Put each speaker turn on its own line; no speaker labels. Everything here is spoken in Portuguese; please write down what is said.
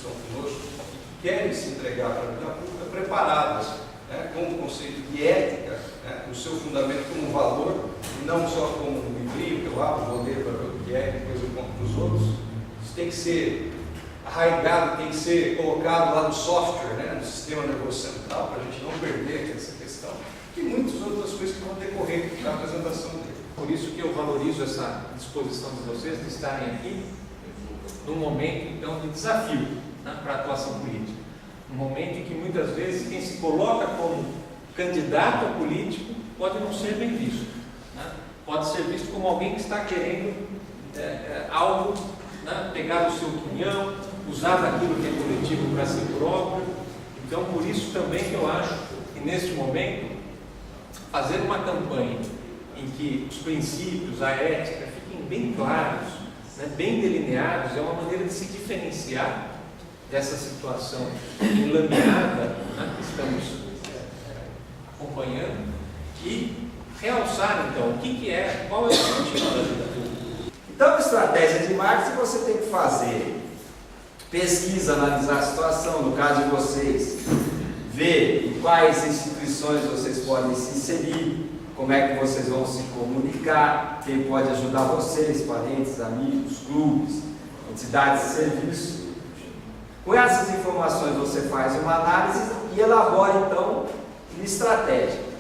estão conosco, que querem se entregar para a vida pública preparadas, né, com o conceito de ética, né, o seu fundamento como valor, e não só como um livrinho que eu abro, vou ler para ver o que é, depois eu conto para os outros. Isso tem que ser arraigado, tem que ser colocado lá no software, né, no sistema nervoso central, para a gente não perder essa questão, e muitas outras coisas que vão decorrer da apresentação dele.
Por isso que eu valorizo essa disposição de vocês de estarem aqui num momento, então, de desafio, né, para a atuação política. Um momento em que muitas vezes quem se coloca como candidato a político pode não ser bem visto, né? Pode ser visto como alguém que está querendo algo, né, pegar o seu opinião, usar daquilo que é coletivo para si próprio. Então, por isso também que eu acho que neste momento fazer uma campanha em que os princípios, a ética fiquem bem claros, né, bem delineados, é uma maneira de se diferenciar dessa situação enlameada, né, que estamos acompanhando, e realçar então o que é, qual é o sentido da vida pública.
Então, estratégia de marketing, você tem que fazer pesquisa, analisar a situação, no caso de vocês, ver em quais instituições vocês podem se inserir, como é que vocês vão se comunicar, quem pode ajudar vocês, parentes, amigos, clubes, entidades de serviço. Com essas informações você faz uma análise e elabora então uma estratégia.